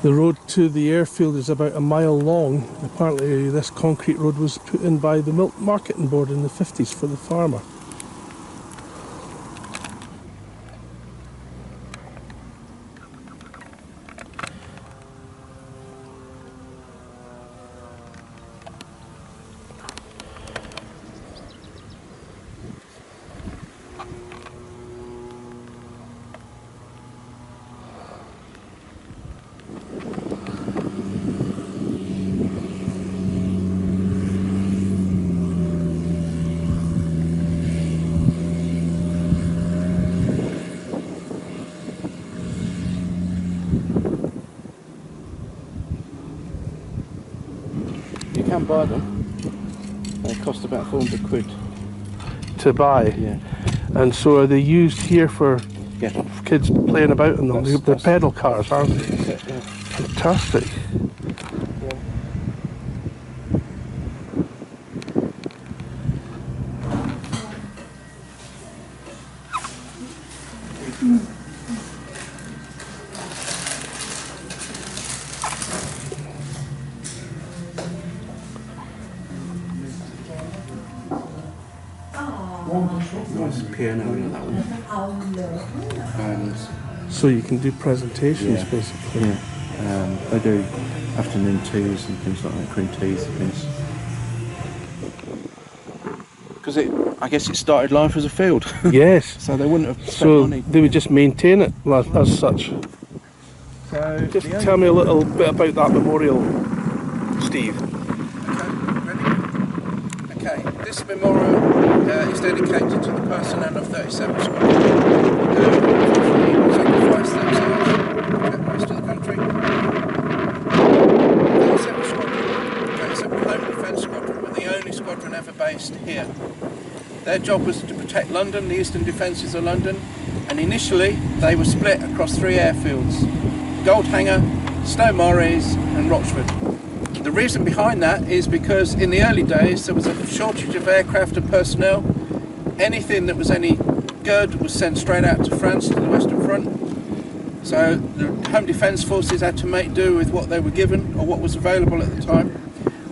The road to the airfield is about a mile long. Apparently this concrete road was put in by the Milk Marketing Board in the 50s for the farmer. You can buy them. They cost about 400 quid. To buy? Yeah. And so are they used here for Yeah. kids playing about in them? They're pedal cars, aren't they? That's it, yeah. Fantastic. Nice piano in that one. And So you can do presentations, yeah, basically. yeah. They do afternoon teas and things like that, cream teas and things. Because I guess it started life as a field. Yes. So they wouldn't have spent So money. they would just maintain it as such. So Just tell me a little bit about that memorial, Steve. Okay, this memorial is dedicated to the personnel of 37 Squadron who sacrificed themselves to protect most of the country. 37 Squadron, 37 Home Defence Squadron, were the only squadron ever based here. Their job was to protect London, the eastern defences of London, and initially they were split across 3 airfields: Goldhanger, Stow Maries and Rochford. The reason behind that is because in the early days there was a shortage of aircraft and personnel. Anything that was any good was sent straight out to France, to the Western Front. So the Home Defence Forces had to make do with what they were given or what was available at the time.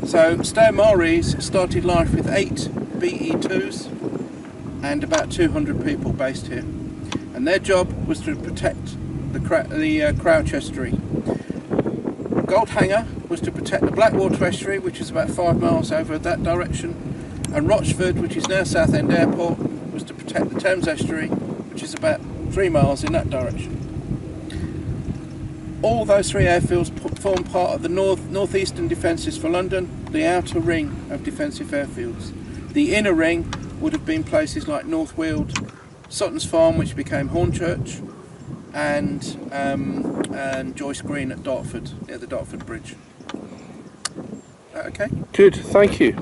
So Stow Maries started life with 8 BE-2s and about 200 people based here. And their job was to protect the Crouch Estuary. Goldhanger was to protect the Blackwater Estuary, which is about 5 miles over that direction, and Rochford, which is now Southend Airport, was to protect the Thames Estuary, which is about 3 miles in that direction. All those 3 airfields form part of the northeastern defences for London, the outer ring of defensive airfields. The inner ring would have been places like North Weald, Sutton's Farm, which became Hornchurch, and Joyce Green at Dartford, near the Dartford Bridge. Okay? Good, thank you.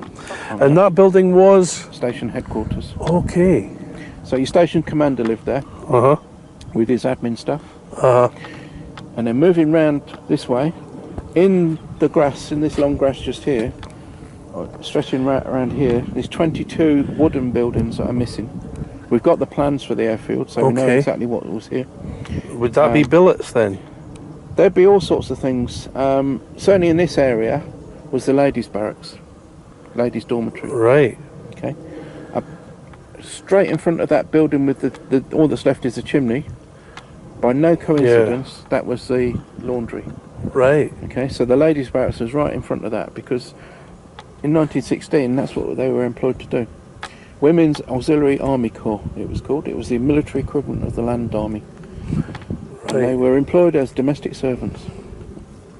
And that building was? Station headquarters. Okay. So your station commander lived there with his admin stuff. And then moving round this way, in the grass, in this long grass just here, stretching right around here, there's 22 wooden buildings that are missing. We've got the plans for the airfield, so we know exactly what was here. Would that be billets then? There'd be all sorts of things. Certainly in this area was the ladies' barracks, ladies' dormitory. Right. Okay. Straight in front of that building with the all that's left is a chimney. By no coincidence, that was the laundry. Right. Okay, so the ladies' barracks was right in front of that because in 1916 that's what they were employed to do. Women's Auxiliary Army Corps, it was called. It was the military equivalent of the Land Army. Right. And they were employed as domestic servants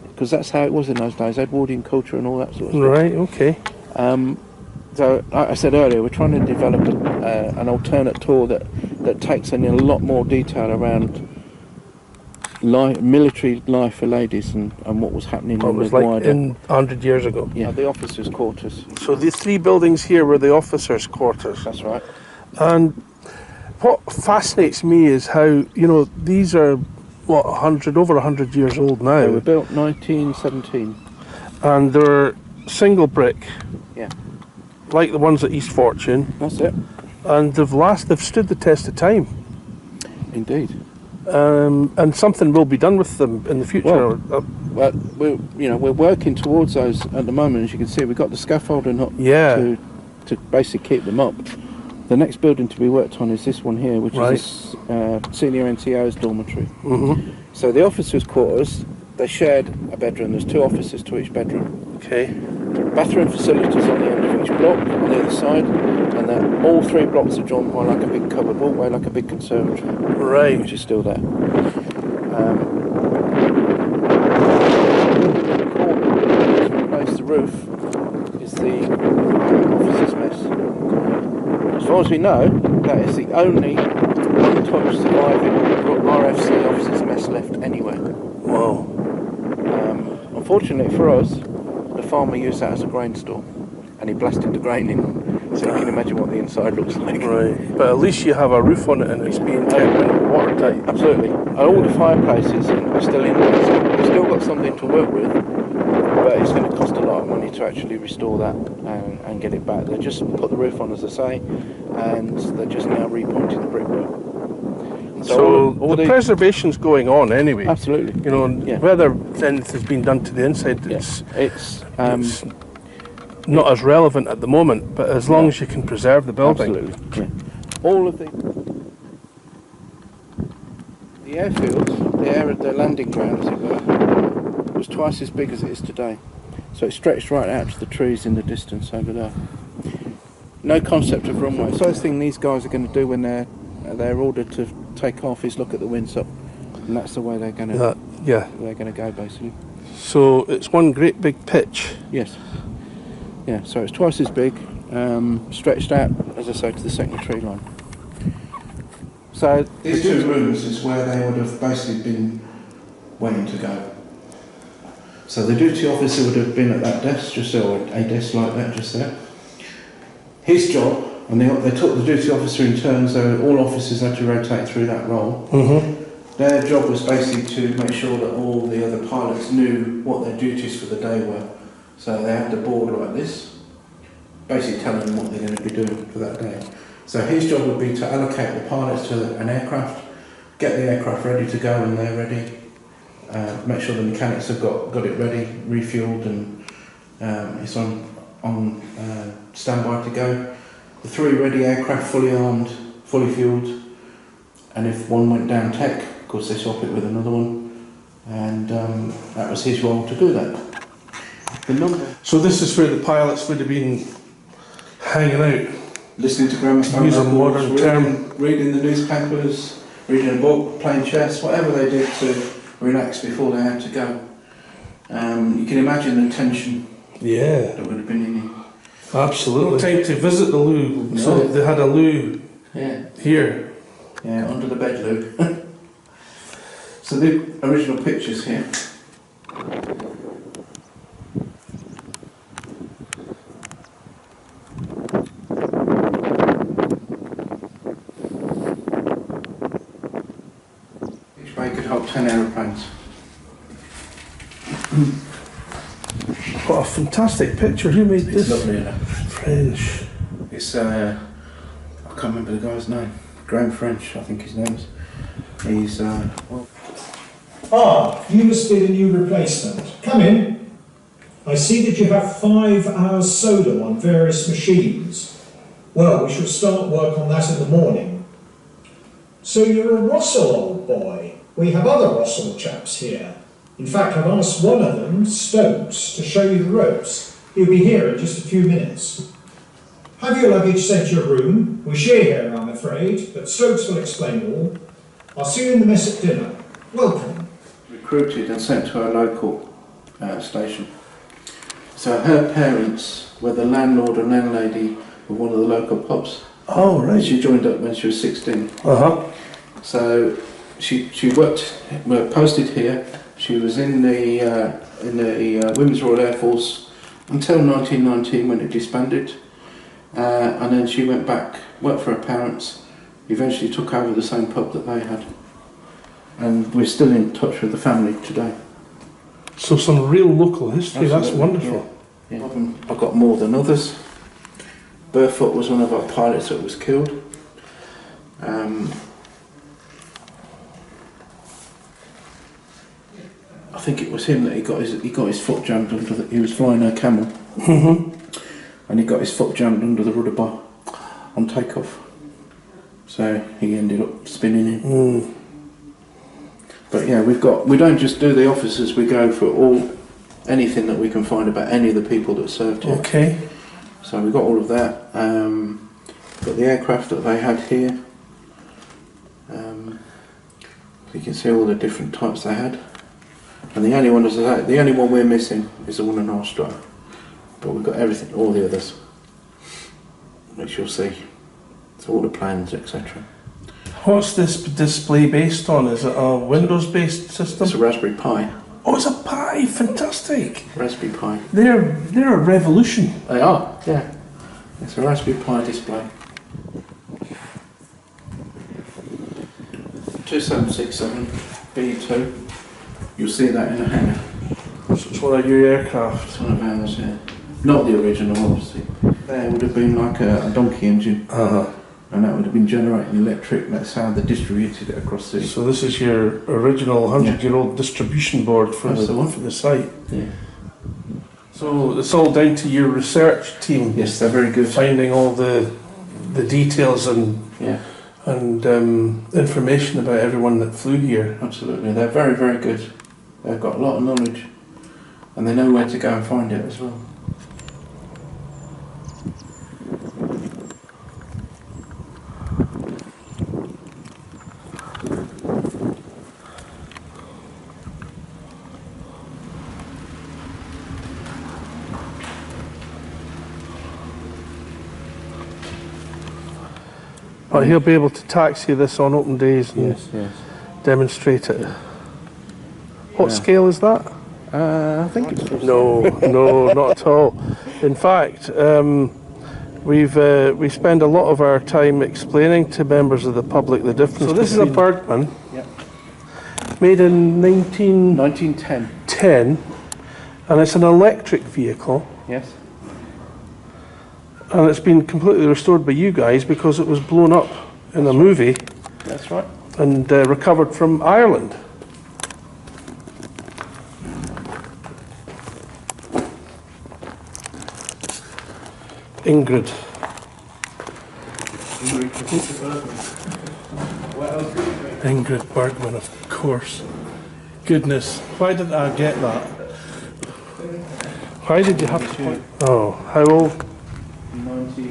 because that's how it was in those days, Edwardian culture and all that sort of stuff. Right, okay. So, like I said earlier, we're trying to develop an alternate tour that takes in a lot more detail around military life for ladies and what was happening What was like in 100 years ago. Yeah, the officers' quarters. So the 3 buildings here were the officers' quarters. That's right. And what fascinates me is how, you know, these are, what, over 100 years old now. They were built 1917. And they're single brick. Yeah. Like the ones at East Fortune. That's it. And they've stood the test of time. Indeed. And something will be done with them in the future. Well, we're working towards those at the moment. As you can see, we've got the scaffolding up Yeah. to basically keep them up. The next building to be worked on is this one here, which is senior NCO's dormitory. Mm-hmm. So the officers' quarters, they shared a bedroom. There's 2 officers to each bedroom. Okay. Bathroom facilities on the end of each block, on the other side, and then all 3 blocks are joined by like a big covered walkway, like a big conservatory. Right. Which is still there. To replace the roof is the officers' mess. As far as we know, that is the only untouched surviving RFC officers' mess left anywhere. Wow. Unfortunately for us, the farmer used that as a grain store, and he blasted the grain in. So you can imagine what the inside looks like. Right. But at least you have a roof on it and it's being kept watertight. Absolutely. And all the fireplaces are still in there, so we've still got something to work with, but it's going to cost a lot of money to actually restore that and get it back. They just put the roof on, as I say, and they're just now repointing the brickwork. So all the preservation's going on anyway. Absolutely. You know, whether anything's been done to the inside, it's not as relevant at the moment, but as long as you can preserve the building. Absolutely. Yeah. All of the airfields, the landing ground, as it were, was twice as big as it is today. So it stretched right out to the trees in the distance over there. No concept of runway. The first thing these guys are going to do when they're ordered to take off is look at the windsup, and that's the way they're going to they're going to go basically. So it's one great big pitch. Yes. Yeah. So it's twice as big, stretched out, as I say, to the second tree line. So these 2 rooms is where they would have basically been waiting to go. So the duty officer would have been at that desk, just there, or a desk like that, just there. His job, and they took the duty officer in turns, so all officers had to rotate through that role. Mm-hmm. Their job was basically to make sure that all the other pilots knew what their duties for the day were. So they had the board like this, basically telling them what they're going to be doing for that day. So his job would be to allocate the pilots to an aircraft, get the aircraft ready to go when they're ready, make sure the mechanics have got it ready, refueled, and it's on standby to go. The 3 ready aircraft, fully armed, fully fueled, and if one went down tech, of course they swap it with another one, and that was his role to do that. So this is where the pilots would have been hanging out, listening to gramophone use a modern term, reading the newspapers, reading a book, playing chess, whatever they did to relax before they had to go. You can imagine the tension that would have been in here. Absolutely. No time to visit the loo. No. So they had a loo here. Yeah, under the bed loo. So the original pictures here. Each bay could hold 10 aeroplanes. What a fantastic picture. Who made this? It's lovely, isn't it? French. It's, I can't remember the guy's name. Graham French, I think his name is. He's, you must be the new replacement. Come in. I see that you have 5 hours solo on various machines. Well, we shall start work on that in the morning. So you're a Russell, old boy. We have other Russell chaps here. In fact, I've asked one of them, Stokes, to show you the ropes. He'll be here in just a few minutes. Have your luggage sent to your room. We share here, I'm afraid, but Stokes will explain all. I'll see you in the mess at dinner. Welcome. Recruited and sent to a local station. So her parents were the landlord and landlady of one of the local pubs. Oh, right. She joined up when she was 16. Uh-huh. So she posted here. She was in the Women's Royal Air Force until 1919 when it disbanded, and then she went back, worked for her parents, eventually took over the same pub that they had, and we're still in touch with the family today. So some real local history. Absolutely. That's wonderful. Yeah. I've got more than others. Burfoot was one of our pilots that was killed. I think it was him that he got his foot jammed under the. He was flying a camel, and he got his foot jammed under the rudder bar on takeoff. So he ended up spinning in. But yeah, we don't just do the officers. We go for anything that we can find about any of the people that served here. Okay. So we've got all of that. Got the aircraft that they had here. You can see all the different types they had. And the only one, as I say, the only one we're missing is the one in Austria. But we've got everything, all the others, which you'll see. So all the plans, etc. What's this display based on? Is it a Windows-based system? It's a Raspberry Pi. Oh, it's a Pi! Fantastic! Raspberry Pi. They're a revolution. They are, yeah. It's a Raspberry Pi display. 2767 B2. You'll see that in a hangar. So it's one of your aircraft. It's one of ours, yeah. Not the original, obviously. There would have been like a donkey engine. And that would have been generating electric. That's how they distributed it across the. So this is your original 100-year-old distribution board for the site. Yeah. So it's all down to your research team. Yes, they're very good. Finding all the details and information about everyone that flew here. Absolutely, they're very, very good. They've got a lot of knowledge, and they know where to go and find it as well. But he'll be able to taxi this on open days and Yes. demonstrate it. What scale is that? I think it's No, not at all. In fact, we spend a lot of our time explaining to members of the public the difference. So this is a Bergman, made in 1910, and it's an electric vehicle. Yes. And it's been completely restored by you guys because it was blown up in a movie. That's right. And recovered from Ireland. Ingrid. Ingrid Bergman, of course. Goodness, why didn't I get that? Why did you have to point? Oh, how old? 90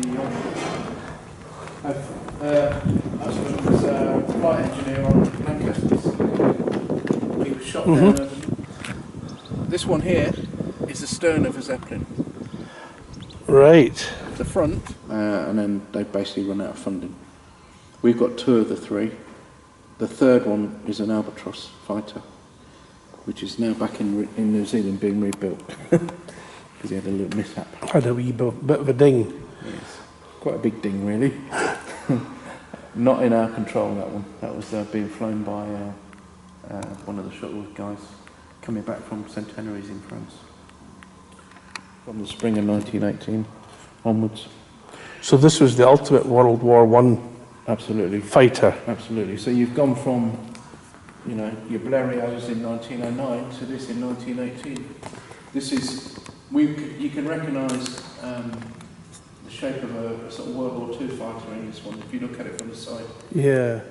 husband was a flight engineer on Lancaster's. He was shot down. This one here is the stern of a Zeppelin. Right. The front, and then they basically run out of funding. We've got two of the three. The third one is an Albatross fighter, which is now back in New Zealand being rebuilt. Because he had a little mishap. Had a wee bit of a ding. Yes. Quite a big ding, really. Not in our control, that one. That was being flown by one of the shuttle guys coming back from Stow Maries in France. From the spring of 1918 onwards. So this was the ultimate World War I Absolutely. fighter. Absolutely. So you've gone from, your Blérios in 1909 to this in 1918. This is, you can recognise the shape of a sort of World War II fighter in this one, if you look at it from the side. Yeah.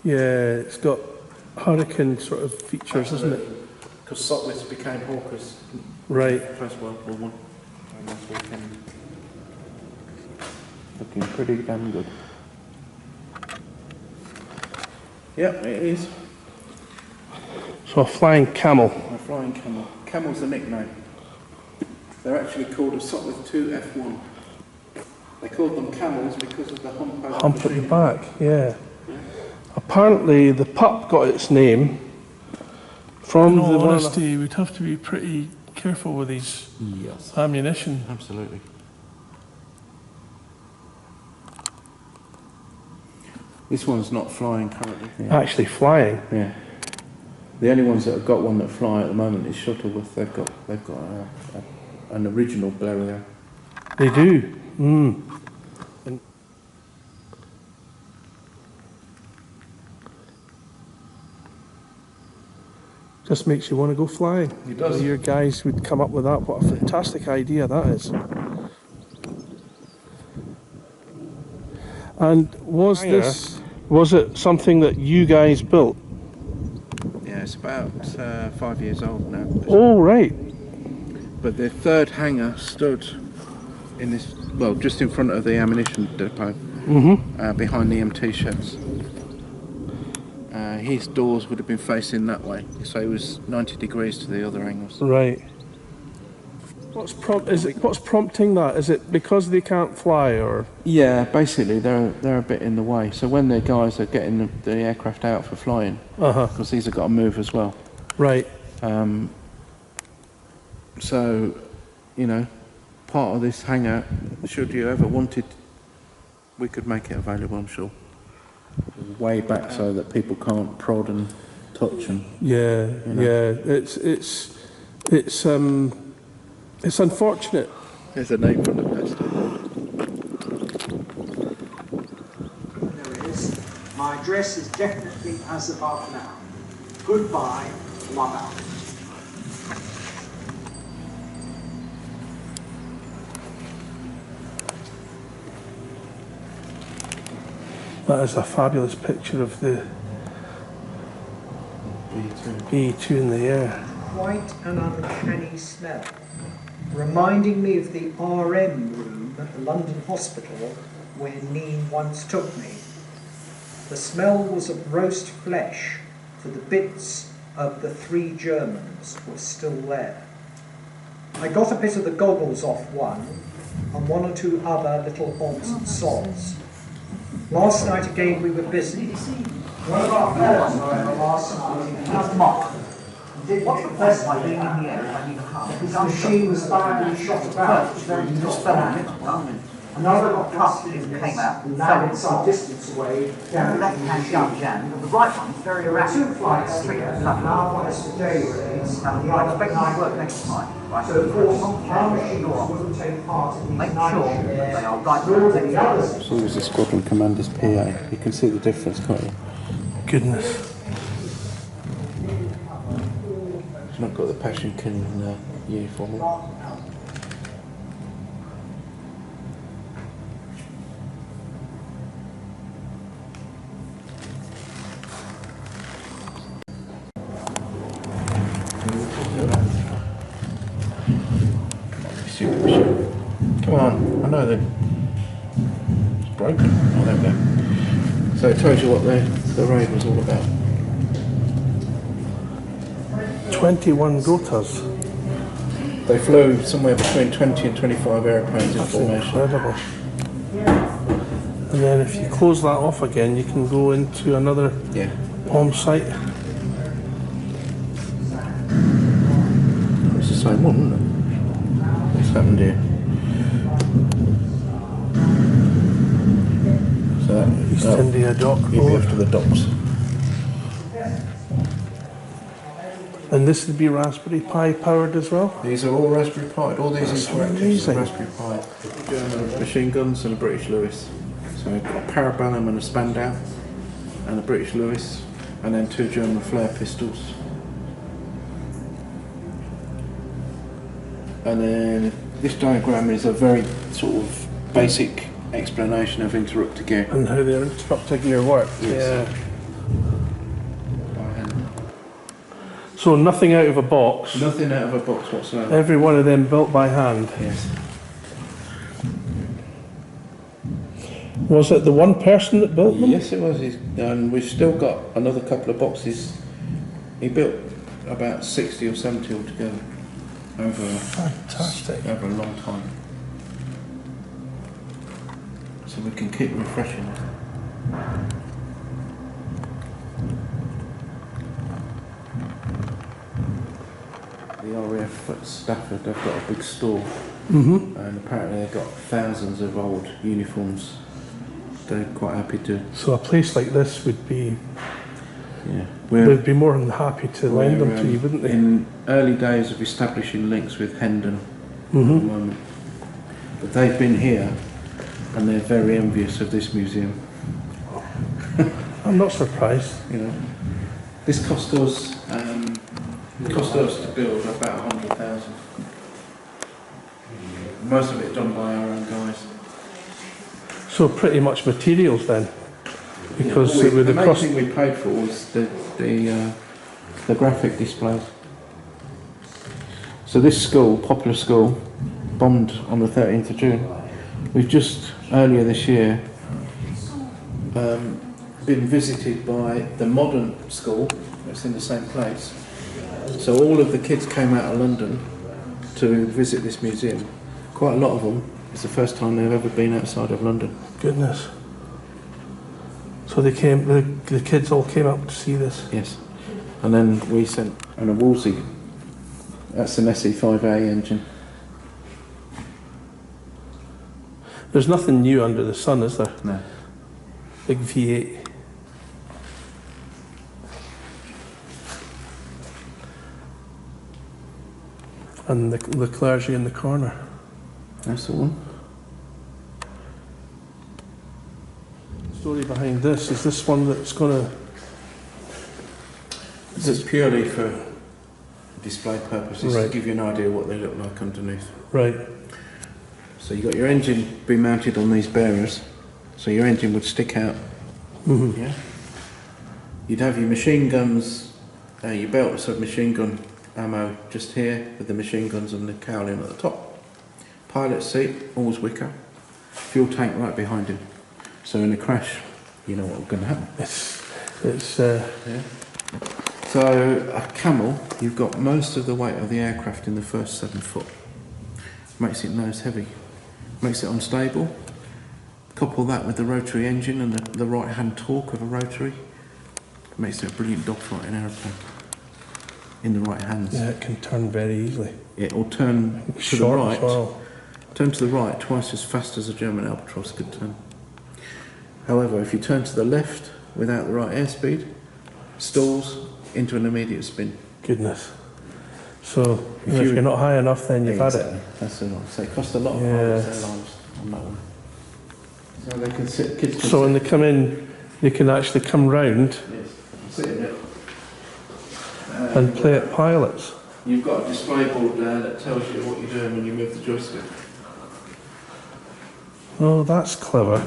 Yeah, it's got hurricane sort of features, isn't it? Because Sopwith became Hawkers post World War I. And this weekend, looking pretty damn good. Yep, it is. So a flying camel. A flying camel. Camel's a nickname. They're actually called a Sopwith 2 F1. They called them camels because of the hump Hump at the back, yeah. Apparently the pup got its name from the honesty, we'd have to be pretty careful with these ammunition. Absolutely. This one's not flying currently. Yeah. Actually flying. Yeah. The only ones that have got one that fly at the moment is Shuttleworth. They've got an original Blériot. They do. Just makes you want to go flying. It does. Your guys would come up with that. What a fantastic idea that is. And was it something that you guys built? Yeah, it's about 5 years old now. Oh, right. But the third hangar stood in this, well, just in front of the ammunition depot, behind the MT sheds. His doors would have been facing that way, so it was 90 degrees to the other angles. Right. What's prompting that? Is it because they can't fly, or? Yeah, basically they're a bit in the way. So when the guys are getting the aircraft out for flying, because these have got to move as well. Right. So, you know, part of this hangar, should you ever wanted, we could make it available, I'm sure. Way back so that people can't prod and touch and. Yeah, you know. yeah. It's unfortunate. There's a name from the past. There it is. My address is definitely as above now. Goodbye, love out. That is a fabulous picture of the B-2 in the air. Quite an uncanny smell, reminding me of the RM room at the London hospital where Neen once took me. The smell was of roast flesh, for the bits of the 3 Germans were still there. I got a bit of the goggles off one, and 1 or 2 other little odds and sods. Last night again we were busy. One of our fellows, however, last night, what's the best by being in the air when you come? His machine was badly shot about. Another got cut and came out and landed some distance away down the left-hand gun jam. The right one's very erratic. 2 flights, now one is today release, and the other expect to work next time. So of course, our machines wouldn't take part in these night shifts. They are right through the others. So there's the squadron commander's PA. You can see the difference, can't you? Goodness. He's not got the passion killing uniform on. Come on, I know that it's broken. Oh, there we go. So it tells you what the raid was all about. 21 rotas. They flew somewhere between 20 and 25 airplanes in That's formation. incredible. And then if you close that off again, you can go into another bomb site. It's the same one, isn't it? What's happened here? So East India Dock you'd be Road. after the docks. And this would be Raspberry Pi powered as well? These are all Raspberry Pi. All these interactives amazing. are Raspberry Pi. German machine guns and a British Lewis. So a Parabellum and a Spandau, and a British Lewis, and then 2 German flare pistols. And then this diagram is a very sort of basic explanation of interrupter gear. And how their interrupter gear works. Yes. Yeah. So nothing out of a box. Nothing out of a box whatsoever. Every one of them built by hand. Yes. Was it the one person that built them? Yes, it was. And we've still got another couple of boxes. He built about 60 or 70 altogether over a long time. So we can keep refreshing it. The RAF at Stafford, they've got a big store, and apparently they've got thousands of old uniforms. They're quite happy to. So a place like this would be, Yeah, they'd be more than happy to lend them to you, wouldn't they? In early days of establishing links with Hendon at the moment, but they've been here, and they're very envious of this museum. I'm not surprised. You know, this cost us It cost us to build about 100,000. Most of it done by our own guys. So pretty much materials then, because Well, with the the main cost. thing we paid for was the graphic displays. So this school, popular school, bombed on the 13th of June. We've just earlier this year been visited by the modern school that's in the same place. So all of the kids came out of London to visit this museum. Quite a lot of them. It's the first time they've ever been outside of London. Goodness. So they came. The kids all came up to see this. Yes. And then we sent a Woolsey. That's an SE5A engine. There's nothing new under the sun, is there? No. Big V8. And the clergy in the corner. That's the one. The story behind this is this one that's going to. This is purely for display purposes, Right. to give you an idea what they look like underneath. Right. So you've got your engine being mounted on these bearers, so your engine would stick out. Mm-hmm. Yeah. You'd have your machine guns, your belts of machine gun ammo just here, with the machine guns and the cowling at the top. Pilot seat, always wicker. Fuel tank right behind him. So in a crash, you know what's going to happen. It's Yeah. So a Camel, you've got most of the weight of the aircraft in the first 7 foot. Makes it nose heavy. Makes it unstable. Couple that with the rotary engine and the right hand torque of a rotary. Makes it a brilliant dogfighting aeroplane. In the right hands. yeah, it can turn very easily. It will turn to the Short right. as well. Turn to the right twice as fast as a German Albatross could turn. However, if you turn to the left without the right airspeed, stalls into an immediate spin. Goodness. So if you're not high enough, then you've had it. That's the one. So it costs a lot of Yeah. their lives on that one. So they can sit, kids can So when they come in, they can actually come round yes, sit in it. and play at pilots. You've got a display board there that tells you what you're doing when you move the joystick. Oh, that's clever.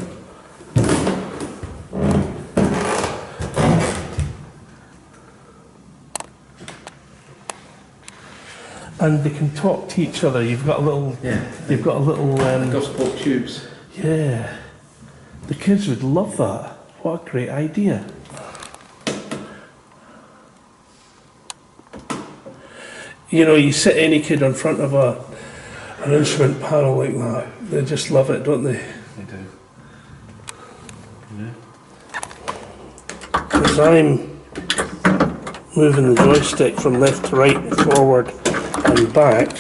And they can talk to each other. You've got a little. Yeah. You've got a little. Gosport tubes. Yeah. The kids would love that. What a great idea. You know, you sit any kid in front of an instrument panel like that, they just love it, don't they? They do. Yeah. Because I'm moving the joystick from left to right and forward and back.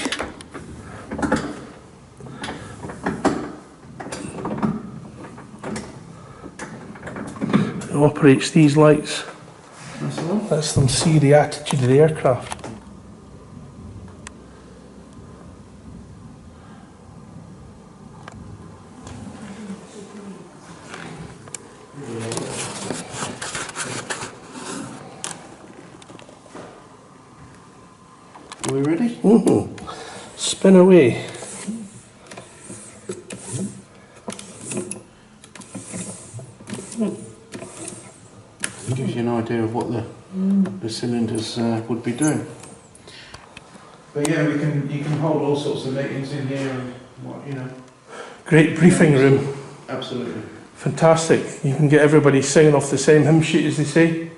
It operates these lights. That's the one. Lets them see the attitude of the aircraft. Are we ready? Spin away. It gives you an idea of what the cylinders would be doing. But yeah, you can hold all sorts of meetings in here and what, you know. Great briefing room. Absolutely. Fantastic. You can get everybody singing off the same hymn sheet, as they say.